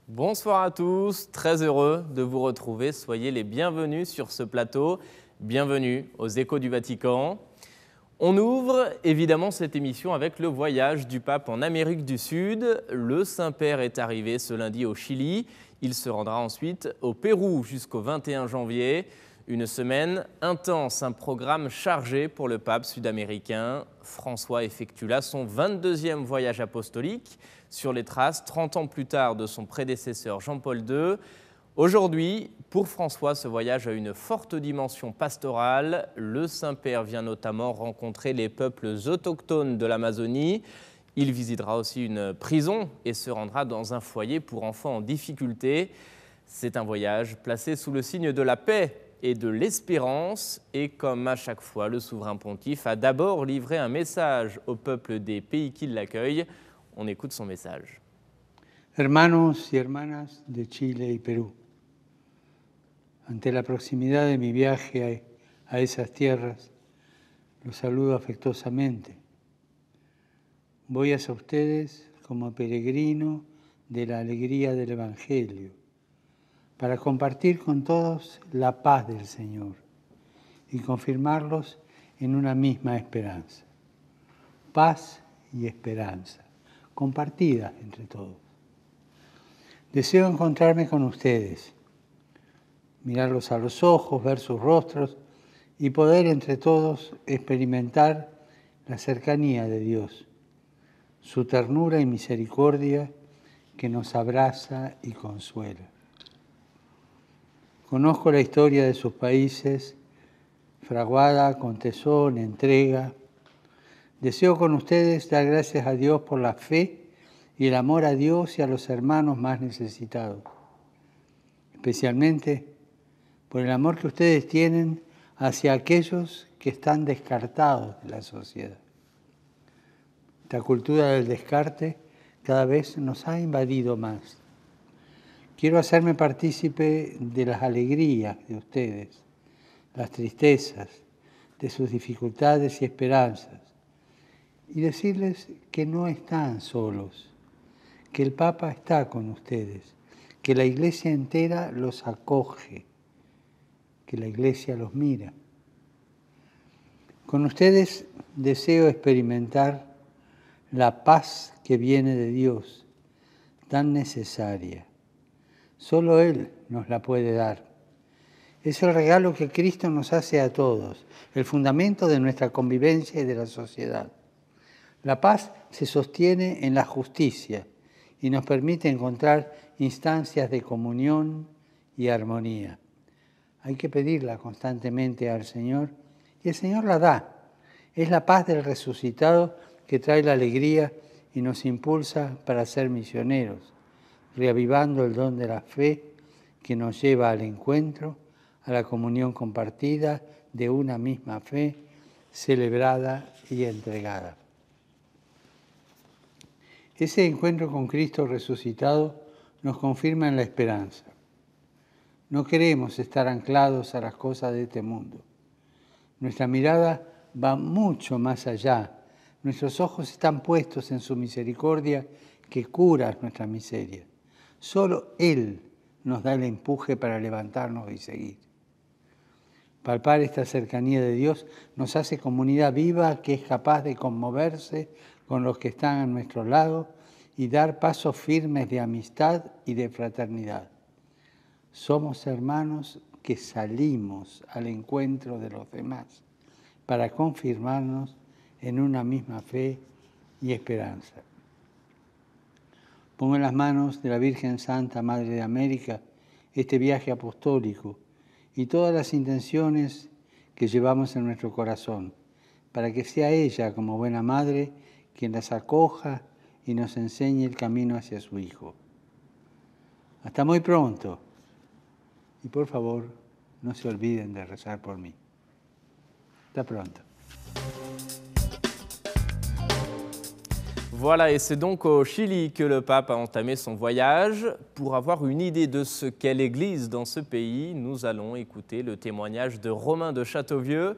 Bonsoir à tous, très heureux de vous retrouver. Soyez les bienvenus sur ce plateau. Bienvenue aux Échos du Vatican. On ouvre évidemment cette émission avec le voyage du pape en Amérique du Sud. Le Saint-Père est arrivé ce lundi au Chili. Il se rendra ensuite au Pérou jusqu'au 21 janvier. Une semaine intense, un programme chargé pour le pape sud-américain. François effectue là son 22e voyage apostolique sur les traces 30 ans plus tard de son prédécesseur Jean-Paul II. Aujourd'hui, pour François, ce voyage a une forte dimension pastorale. Le Saint-Père vient notamment rencontrer les peuples autochtones de l'Amazonie. Il visitera aussi une prison et se rendra dans un foyer pour enfants en difficulté. C'est un voyage placé sous le signe de la paix et de l'espérance. Et comme à chaque fois, le souverain pontife a d'abord livré un message au peuple des pays qui l'accueillent. On écoute son message. Hermanos y hermanas de Chile y Perú, ante la proximidad de mi viaje a esas tierras, los saludo afectuosamente. Voy hacia ustedes como peregrino de la alegría del Evangelio, para compartir con todos la paz del Señor y confirmarlos en una misma esperanza. Paz y esperanza, compartidas entre todos. Deseo encontrarme con ustedes, mirarlos a los ojos, ver sus rostros y poder entre todos experimentar la cercanía de Dios, su ternura y misericordia que nos abraza y consuela. Conozco la historia de sus países, fraguada con tesón, entrega. Deseo con ustedes dar gracias a Dios por la fe y el amor a Dios y a los hermanos más necesitados, especialmente por el amor que ustedes tienen hacia aquellos que están descartados de la sociedad. Esta cultura del descarte cada vez nos ha invadido más. Quiero hacerme partícipe de las alegrías de ustedes, las tristezas, de sus dificultades y esperanzas, y decirles que no están solos, que el Papa está con ustedes, que la Iglesia entera los acoge, que la Iglesia los mira. Con ustedes deseo experimentar la paz que viene de Dios, tan necesaria. Solo Él nos la puede dar. Es el regalo que Cristo nos hace a todos, el fundamento de nuestra convivencia y de la sociedad. La paz se sostiene en la justicia y nos permite encontrar instancias de comunión y armonía. Hay que pedirla constantemente al Señor y el Señor la da. Es la paz del resucitado que trae la alegría y nos impulsa para ser misioneros, reavivando el don de la fe que nos lleva al encuentro, a la comunión compartida de una misma fe, celebrada y entregada. Ese encuentro con Cristo resucitado nos confirma en la esperanza. No queremos estar anclados a las cosas de este mundo. Nuestra mirada va mucho más allá. Nuestros ojos están puestos en su misericordia que cura nuestra miseria. Solo Él nos da el empuje para levantarnos y seguir. Palpar esta cercanía de Dios nos hace comunidad viva que es capaz de conmoverse con los que están a nuestro lado y dar pasos firmes de amistad y de fraternidad. Somos hermanos que salimos al encuentro de los demás para confirmarnos en una misma fe y esperanza. Pongo en las manos de la Virgen Santa, Madre de América, este viaje apostólico y todas las intenciones que llevamos en nuestro corazón, para que sea ella, como buena madre, quien las acoja y nos enseñe el camino hacia su Hijo. Hasta muy pronto. Y por favor, no se olviden de rezar por mí. Hasta pronto. Voilà, et c'est donc au Chili que le pape a entamé son voyage. Pour avoir une idée de ce qu'est l'Église dans ce pays, nous allons écouter le témoignage de Romain de Châteauvieux.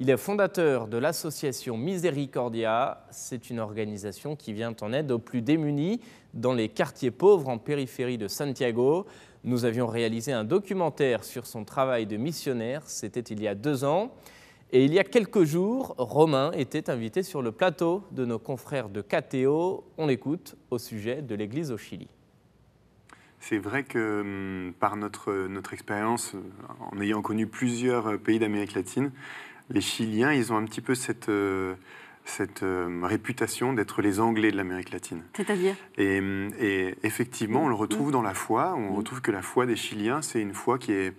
Il est fondateur de l'association Misericordia. C'est une organisation qui vient en aide aux plus démunis dans les quartiers pauvres en périphérie de Santiago. Nous avions réalisé un documentaire sur son travail de missionnaire, c'était il y a 2 ans. Et il y a quelques jours, Romain était invité sur le plateau de nos confrères de KTO. On l'écoute au sujet de l'Église au Chili. C'est vrai que par notre expérience, en ayant connu plusieurs pays d'Amérique latine, les Chiliens, ils ont un petit peu cette réputation d'être les Anglais de l'Amérique latine. C'est-à-dire ? Et effectivement, on le retrouve dans la foi. On retrouve que la foi des Chiliens, c'est une foi qui est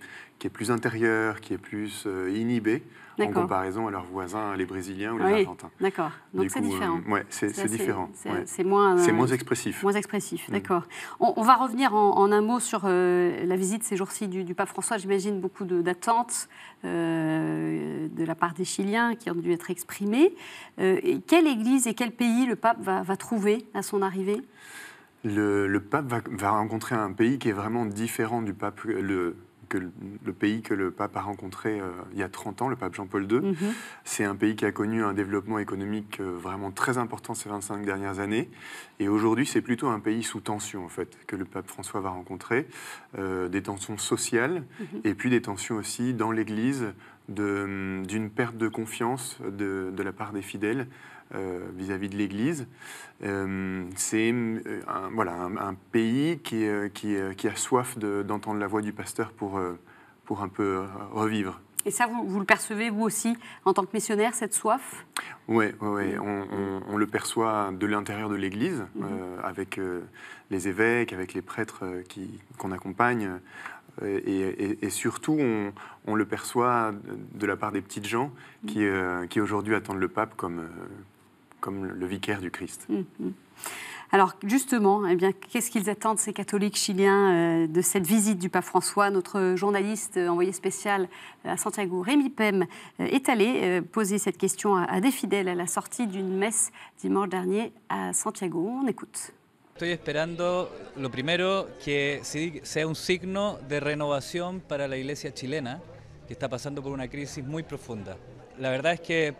plus intérieure, qui est plus inhibée, en comparaison à leurs voisins, les Brésiliens ou les Argentins. D'accord. Donc c'est différent. Oui, c'est différent. C'est moins expressif. Moins expressif, d'accord. On va revenir en un mot sur la visite ces jours-ci du pape François. J'imagine beaucoup d'attentes de la part des Chiliens qui ont dû être exprimées. Quelle église et quel pays le pape va trouver à son arrivée ? Le pape va rencontrer un pays qui est vraiment différent du pape, le pays que le pape a rencontré il y a 30 ans, le pape Jean-Paul II. C'est un pays qui a connu un développement économique vraiment très important ces 25 dernières années. Et aujourd'hui, c'est plutôt un pays sous tension, en fait, que le pape François va rencontrer. Des tensions sociales et puis des tensions aussi dans l'Église, d'une perte de confiance de la part des fidèles vis-à-vis de l'Église. C'est un pays qui a soif d'entendre la voix du pasteur pour un peu revivre. Et ça, vous le percevez, vous aussi, en tant que missionnaire, cette soif ? Oui. On le perçoit de l'intérieur de l'Église, avec les évêques, avec les prêtres qu'on accompagne. Et surtout, on le perçoit de la part des petites gens qui aujourd'hui attendent le pape comme le vicaire du Christ. Alors justement, qu'est-ce qu'ils attendent, ces catholiques chiliens, de cette visite du pape François ? Notre journaliste envoyé spécial à Santiago, Rémi Pem, est allé poser cette question à des fidèles à la sortie d'une messe dimanche dernier à Santiago. On écoute. Estoy esperando, lo primero, que sea un signo de renovación para la iglesia chilena, que está pasando por una crisis muy profunda. La verdad es que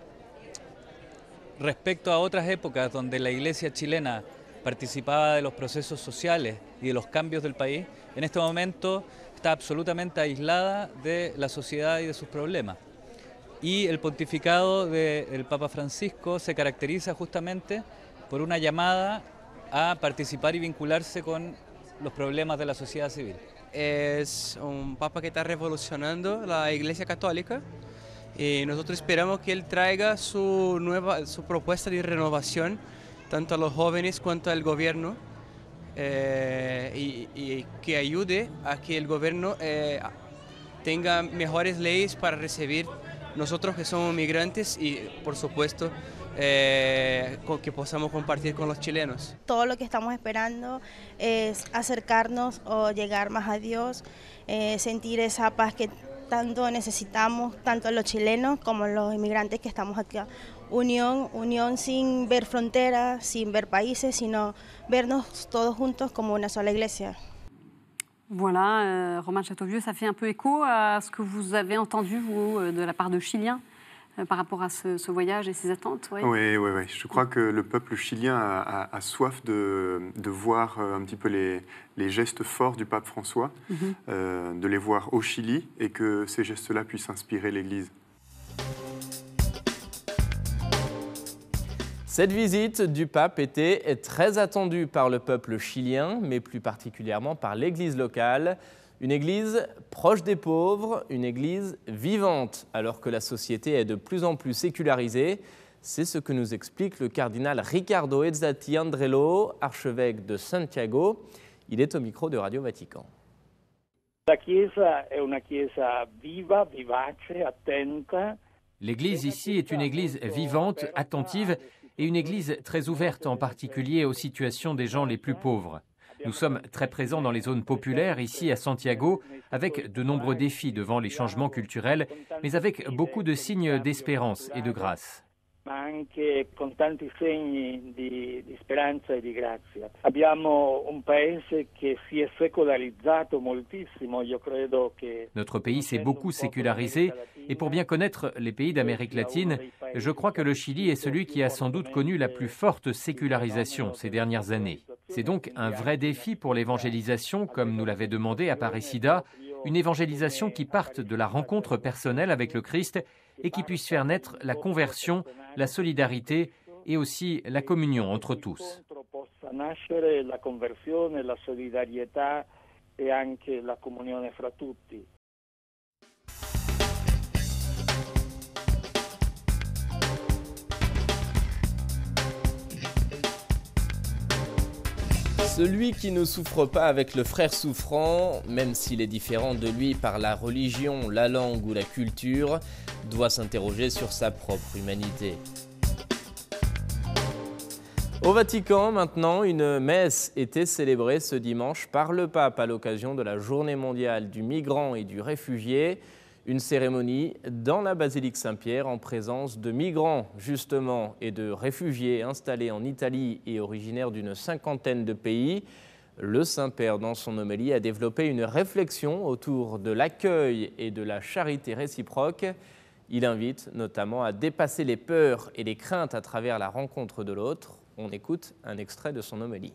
respecto a otras épocas donde la iglesia chilena participaba de los procesos sociales y de los cambios del país, en este momento está absolutamente aislada de la sociedad y de sus problemas. Y el pontificado del Papa Francisco se caracteriza justamente por una llamada a participar y vincularse con los problemas de la sociedad civil. Es un papa que está revolucionando la Iglesia Católica y nosotros esperamos que él traiga su propuesta de renovación tanto a los jóvenes cuanto al gobierno y que ayude a que el gobierno tenga mejores leyes para recibir nosotros que somos migrantes y por supuesto que podamos compartir con los chilenos. Todo lo que estamos esperando es acercarnos o llegar más a Dios, sentir esa paz que tanto necesitamos, tanto los chilenos como los inmigrantes que estamos aquí. Unión sin ver fronteras, sin ver países, sino vernos todos juntos como una sola iglesia. Voilà, Romain Châteauvieux, ça fait un peu écho à ce que vous avez entendu, vous, de la part de Chiliens par rapport à ce voyage et ses attentes. Oui. Je crois que le peuple chilien a soif de voir un petit peu les gestes forts du pape François, de les voir au Chili et que ces gestes-là puissent inspirer l'Église. Cette visite du pape était très attendue par le peuple chilien, mais plus particulièrement par l'Église locale. Une Église proche des pauvres, une Église vivante, alors que la société est de plus en plus sécularisée. C'est ce que nous explique le cardinal Riccardo Ezzati Andrello, archevêque de Santiago. Il est au micro de Radio Vatican. La Chiesa è una Chiesa viva, vivace, attenta. L'Église ici est une Église vivante, attentive et une Église très ouverte, en particulier aux situations des gens les plus pauvres. Nous sommes très présents dans les zones populaires, ici à Santiago, avec de nombreux défis devant les changements culturels, mais avec beaucoup de signes d'espérance et de grâce. Ma anche con tanti segni di speranza e di grazia. Abbiamo un paese che si è secolarizzato moltissimo, io credo che Notre pays s'est beaucoup sécularisé Et pour bien connaître les pays d'Amérique latine, je crois que le Chili est celui qui a sans doute connu la plus forte sécularisation ces dernières années. C'est donc un vrai défi pour l'évangélisation, comme nous l'avait demandé Aparecida, une évangélisation qui parte de la rencontre personnelle avec le Christ et qui puisse faire naître la conversion, la solidarité et aussi la communion entre tous. Celui qui ne souffre pas avec le frère souffrant, même s'il est différent de lui par la religion, la langue ou la culture, doit s'interroger sur sa propre humanité. Au Vatican, maintenant, une messe était célébrée ce dimanche par le pape à l'occasion de la Journée mondiale du migrant et du réfugié. Une cérémonie dans la basilique Saint-Pierre en présence de migrants, justement, et de réfugiés installés en Italie et originaires d'une cinquantaine de pays. Le Saint-Père, dans son homélie, a développé une réflexion autour de l'accueil et de la charité réciproque. Il invite notamment à dépasser les peurs et les craintes à travers la rencontre de l'autre. On écoute un extrait de son homélie.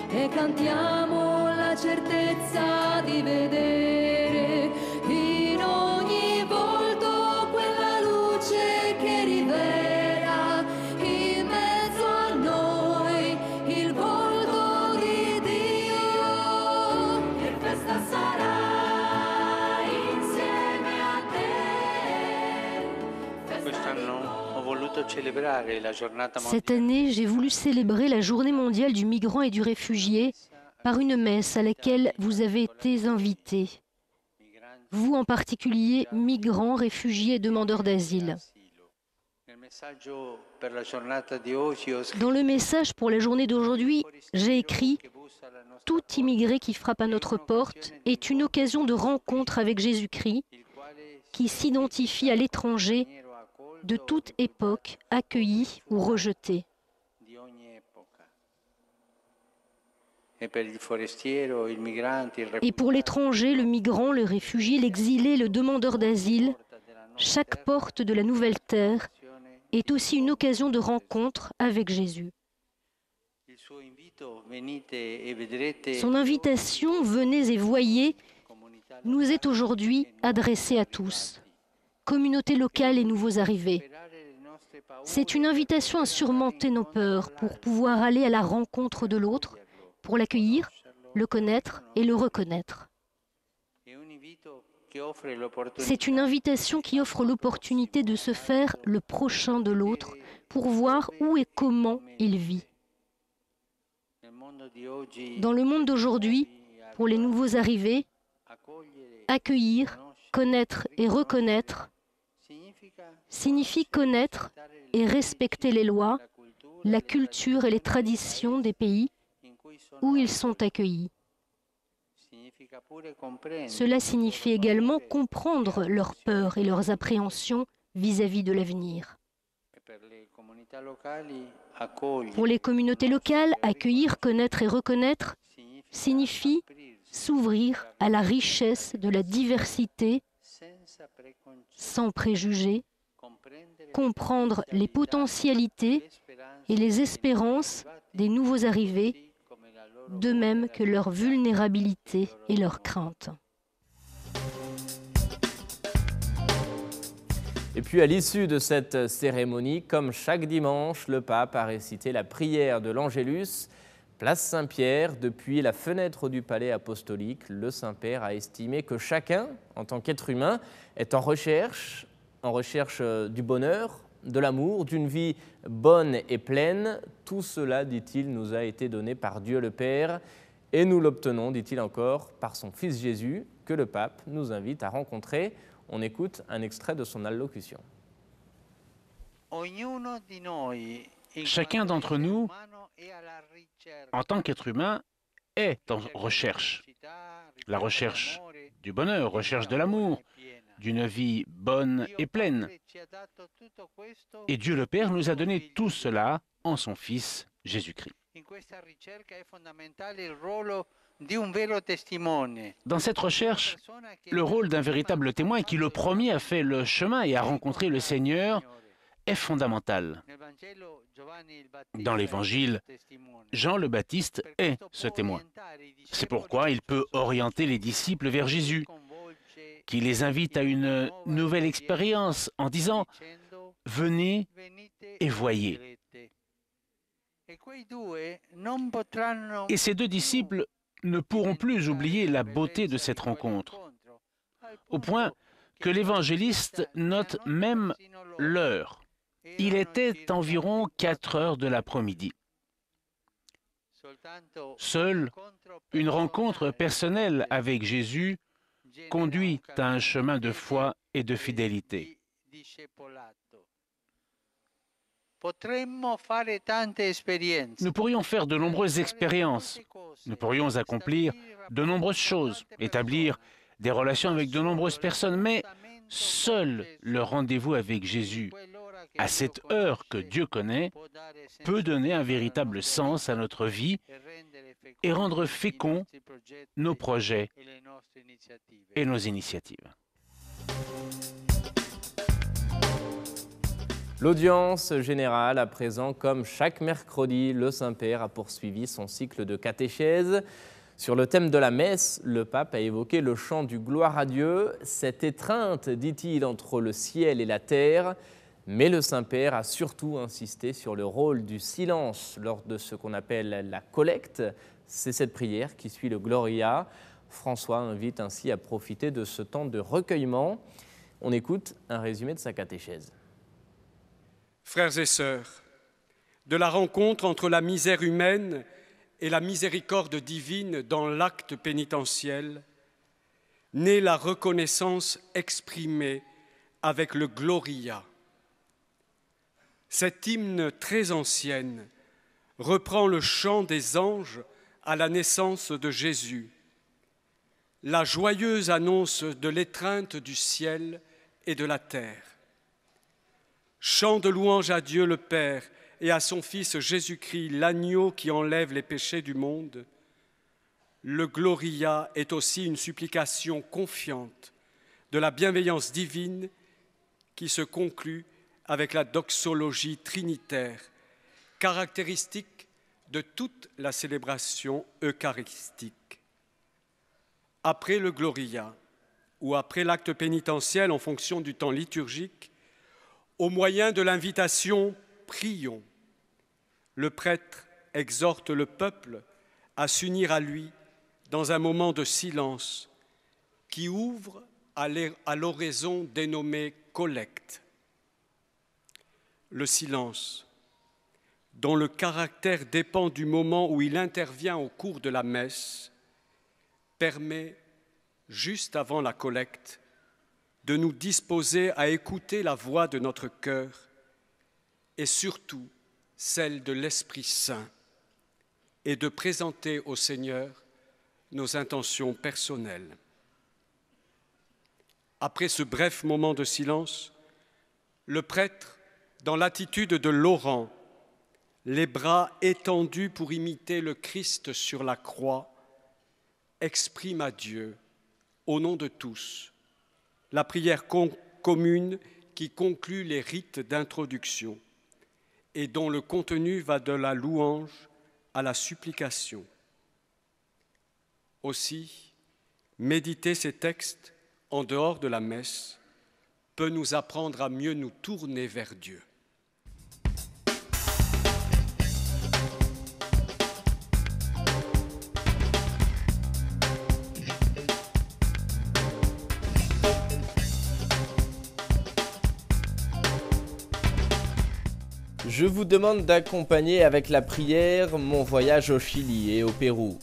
E cantiamo la certezza di vedere in ogni volto quella luce che rivela in mezzo a noi il volto di Dio. Che festa sarà insieme a te. Quest'anno ho voluto celebrare la giornata mondiale. Cette année, j'ai voulu célébrer la Journée mondiale du migrant et du réfugié par une messe à laquelle vous avez été invités. Vous en particulier, migrants, réfugiés et demandeurs d'asile. Dans le message pour la journée d'aujourd'hui, j'ai écrit « Tout immigré qui frappe à notre porte est une occasion de rencontre avec Jésus-Christ, qui s'identifie à l'étranger de toute époque, accueilli ou rejeté. » Et pour l'étranger, le migrant, le réfugié, l'exilé, le demandeur d'asile, chaque porte de la nouvelle terre est aussi une occasion de rencontre avec Jésus. Son invitation, venez et voyez, nous est aujourd'hui adressée à tous, communauté locale et nouveaux arrivés. C'est une invitation à surmonter nos peurs pour pouvoir aller à la rencontre de l'autre, pour l'accueillir, le connaître et le reconnaître. C'est une invitation qui offre l'opportunité de se faire le prochain de l'autre pour voir où et comment il vit. Dans le monde d'aujourd'hui, pour les nouveaux arrivés, accueillir, connaître et reconnaître signifie connaître et respecter les lois, la culture et les traditions des pays où ils sont accueillis. Cela signifie également comprendre leurs peurs et leurs appréhensions vis-à-vis de l'avenir. Pour les communautés locales, accueillir, connaître et reconnaître signifie s'ouvrir à la richesse de la diversité sans préjugés, comprendre les potentialités et les espérances des nouveaux arrivés, de même que leur vulnérabilité et leurs craintes. Et puis à l'issue de cette cérémonie, comme chaque dimanche, le pape a récité la prière de l'Angélus, place Saint-Pierre. Depuis la fenêtre du palais apostolique, le Saint-Père a estimé que chacun, en tant qu'être humain, est en recherche du bonheur, de l'amour, d'une vie bonne et pleine. Tout cela, dit-il, nous a été donné par Dieu le Père et nous l'obtenons, dit-il encore, par son Fils Jésus, que le pape nous invite à rencontrer. On écoute un extrait de son allocution. Chacun d'entre nous, en tant qu'être humain, est en recherche. La recherche du bonheur, recherche de l'amour, d'une vie bonne et pleine. Et Dieu le Père nous a donné tout cela en son Fils Jésus-Christ. Dans cette recherche, le rôle d'un véritable témoin qui le premier a fait le chemin et a rencontré le Seigneur est fondamental. Dans l'Évangile, Jean le Baptiste est ce témoin. C'est pourquoi il peut orienter les disciples vers Jésus, qui les invite à une nouvelle expérience en disant « Venez et voyez ». Et ces deux disciples ne pourront plus oublier la beauté de cette rencontre, au point que l'évangéliste note même l'heure. Il était environ 4 heures de l'après-midi. Seule une rencontre personnelle avec Jésus conduit à un chemin de foi et de fidélité. Nous pourrions faire de nombreuses expériences, nous pourrions accomplir de nombreuses choses, établir des relations avec de nombreuses personnes, mais seul le rendez-vous avec Jésus, à cette heure que Dieu connaît, peut donner un véritable sens à notre vie et rendre féconds nos projets et nos initiatives. L'audience générale, à présent, comme chaque mercredi, le Saint-Père a poursuivi son cycle de catéchèse. Sur le thème de la messe, le pape a évoqué le chant du gloire à Dieu, cette étreinte, dit-il, entre le ciel et la terre. Mais le Saint-Père a surtout insisté sur le rôle du silence lors de ce qu'on appelle la collecte. C'est cette prière qui suit le Gloria. François invite ainsi à profiter de ce temps de recueillement. On écoute un résumé de sa catéchèse. Frères et sœurs, de la rencontre entre la misère humaine et la miséricorde divine dans l'acte pénitentiel, naît la reconnaissance exprimée avec le Gloria. Cette hymne très ancienne reprend le chant des anges à la naissance de Jésus, la joyeuse annonce de l'étreinte du ciel et de la terre. Chant de louange à Dieu le Père et à son Fils Jésus-Christ, l'agneau qui enlève les péchés du monde, le Gloria est aussi une supplication confiante de la bienveillance divine qui se conclut avec la doxologie trinitaire, caractéristique de toute la célébration eucharistique. Après le Gloria, ou après l'acte pénitentiel en fonction du temps liturgique, au moyen de l'invitation « Prions », le prêtre exhorte le peuple à s'unir à lui dans un moment de silence qui ouvre à l'oraison dénommée collecte. Le silence, dont le caractère dépend du moment où il intervient au cours de la messe, permet, juste avant la collecte, de nous disposer à écouter la voix de notre cœur et surtout celle de l'Esprit Saint et de présenter au Seigneur nos intentions personnelles. Après ce bref moment de silence, le prêtre, dans l'attitude de l'orant, les bras étendus pour imiter le Christ sur la croix, exprime à Dieu, au nom de tous, la prière commune qui conclut les rites d'introduction et dont le contenu va de la louange à la supplication. Aussi, méditer ces textes en dehors de la messe peut nous apprendre à mieux nous tourner vers Dieu. Je vous demande d'accompagner avec la prière mon voyage au Chili et au Pérou.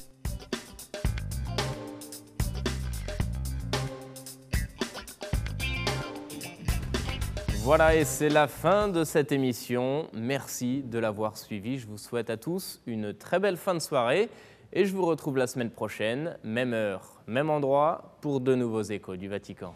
Voilà, et c'est la fin de cette émission. Merci de l'avoir suivi. Je vous souhaite à tous une très belle fin de soirée et je vous retrouve la semaine prochaine, même heure, même endroit, pour de nouveaux échos du Vatican.